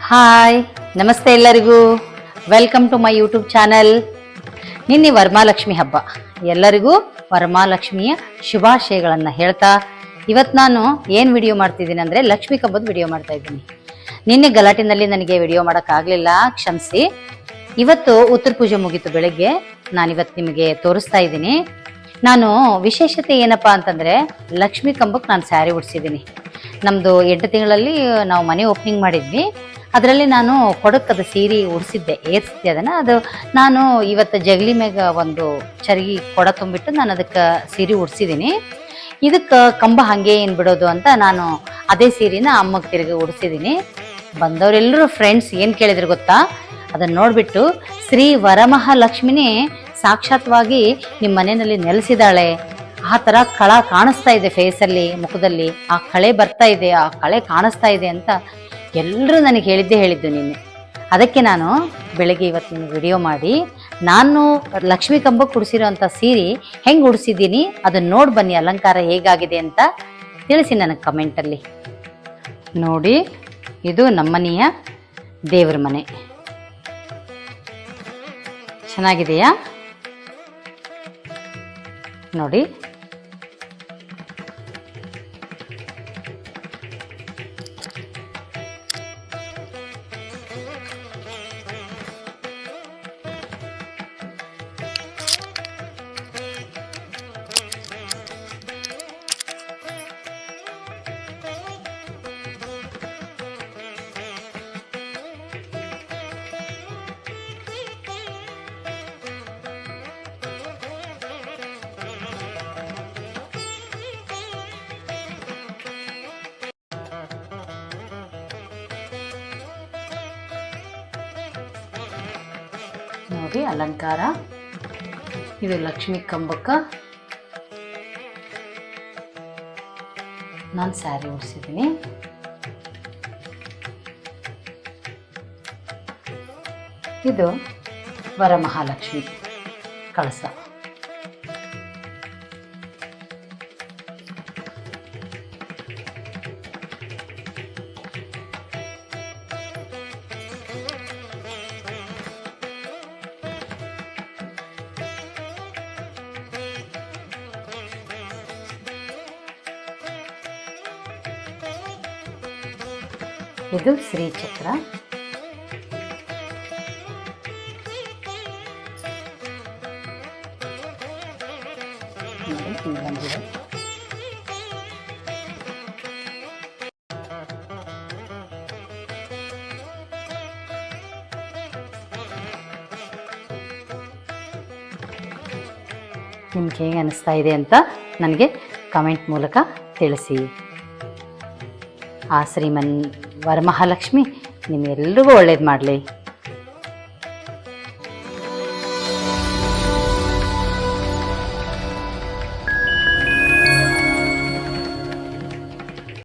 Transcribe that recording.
Hi, ನಮಸ್ತೆ ಎಲ್ಲರಿಗೂ. Welcome to my YouTube channel. ನಿನ್ನೆ ವರಮಹಾಲಕ್ಷ್ಮಿ ಹಬ್ಬ. ಎಲ್ಲರಿಗೂ ವರಮಹಾಲಕ್ಷ್ಮಿಯ ಶುಭಾಶಯಗಳನ್ನು ಹೇಳ್ತಾ ಇವತ್ತು ನಾನು ಏನು ವಿಡಿಯೋ ಮಾಡ್ತಿದ್ದೀನಿ ಅಂದರೆ ಲಕ್ಷ್ಮಿ ಹಬ್ಬದ ವಿಡಿಯೋ ಮಾಡ್ತಾ ಇದ್ದೀನಿ. ನಿನ್ನೆ ಗಲಾಟಿನಲ್ಲಿ ನನಗೆ ವಿಡಿಯೋ ಮಾಡೋಕ್ಕಾಗಲಿಲ್ಲ, ಕ್ಷಮಿಸಿ. ಇವತ್ತು ಉತ್ತರ ಪೂಜೆ ಮುಗೀತು ಬೆಳಗ್ಗೆ. ನಾನಿವತ್ತು ನಿಮಗೆ ತೋರಿಸ್ತಾ ಇದ್ದೀನಿ. ನಾನು ವಿಶೇಷತೆ ಏನಪ್ಪಾ ಅಂತಂದರೆ ಲಕ್ಷ್ಮಿ ಕಂಬಕ್ಕೆ ನಾನು ಸ್ಯಾರಿ ಉಡಿಸಿದ್ದೀನಿ. ನಮ್ಮದು 8 ತಿಂಗಳಲ್ಲಿ ನಾವು ಮನೆ ಓಪನಿಂಗ್ ಮಾಡಿದ್ವಿ. ಅದರಲ್ಲಿ ನಾನು ಕೊಡಕ್ಕದ ಸೀರೆ ಉಡಿಸಿದ್ದೆ, ಏರ್ಸಿದ್ದೆ ಅದನ್ನು. ಅದು ನಾನು ಇವತ್ತು ಜಗಲಿ ಮ್ಯಾಗ ಒಂದು ಚರಗಿ ಕೊಡ ತುಂಬಿಟ್ಟು ನಾನು ಅದಕ್ಕೆ ಸೀರೆ ಉಡಿಸಿದ್ದೀನಿ. ಇದಕ್ಕೆ ಕಂಬ ಹಾಗೆ ಏನು ಬಿಡೋದು ಅಂತ ನಾನು ಅದೇ ಸೀರೆನ ಅಮ್ಮಗೆ ತಿರುಗಿ ಉಡಿಸಿದ್ದೀನಿ. ಬಂದವರೆಲ್ಲರೂ ಫ್ರೆಂಡ್ಸ್ ಏನು ಕೇಳಿದ್ರು ಗೊತ್ತಾ? ಅದನ್ನು ನೋಡಿಬಿಟ್ಟು ಶ್ರೀ ವರಮಹಾಲಕ್ಷ್ಮಿನೇ ಸಾಕ್ಷಾತ್ವಾಗಿ ನಿಮ್ಮ ಮನೆಯಲ್ಲಿ ನೆಲೆಸಿದಾಳೆ, ಆ ಥರ ಕಳ ಕಾಣಿಸ್ತಾ ಇದೆ ಫೇಸಲ್ಲಿ, ಮುಖದಲ್ಲಿ ಆ ಕಳೆ ಬರ್ತಾ ಇದೆ, ಆ ಕಳೆ ಕಾಣಿಸ್ತಾ ಇದೆ ಅಂತ ಎಲ್ಲರೂ ನನಗೆ ಹೇಳಿದ್ದು ನಿನ್ನೆ. ಅದಕ್ಕೆ ನಾನು ಬೆಳಗ್ಗೆ ಇವತ್ತು ನಿಮಗೆ ವಿಡಿಯೋ ಮಾಡಿ ನಾನು ಲಕ್ಷ್ಮೀ ಕಂಬಕ್ಕೆ ಉಡಿಸಿರೋಂಥ ಸೀರೆ ಹೆಂಗೆ ಉಡಿಸಿದ್ದೀನಿ ಅದನ್ನು ನೋಡಿ ಬನ್ನಿ, ಅಲಂಕಾರ ಹೇಗಾಗಿದೆ ಅಂತ ತಿಳಿಸಿ ನನಗೆ ಕಮೆಂಟಲ್ಲಿ. ನೋಡಿ, ಇದು ನಮ್ಮನೆಯ ದೇವ್ರ ಮನೆ. ಚೆನ್ನಾಗಿದೆಯಾ ನೋಡಿ. ನೋಡಿ ಅಲಂಕಾರ. ಇದು ಲಕ್ಷ್ಮಿ ಕಂಬಕ್ಕೆ ನಾನು ಸ್ಯಾರಿ ಉಡಿಸಿದ್ದೀನಿ. ಇದು ವರಮಹಾಲಕ್ಷ್ಮಿ ಕಳಸ. ಇದು ಶ್ರೀಚಕ್ರ. ಬಂದಿದೆ. ನಿಮ್ಗೆ ಹೇಗೆ ಅನಿಸ್ತಾ ಇದೆ ಅಂತ ನನಗೆ ಕಮೆಂಟ್ ಮೂಲಕ ತಿಳಿಸಿ. ಆ ವರಮಹಾಲಕ್ಷ್ಮಿ ನಿಮ್ಮೆಲ್ಲರಿಗೂ ಒಳ್ಳೇದು ಮಾಡಲಿ.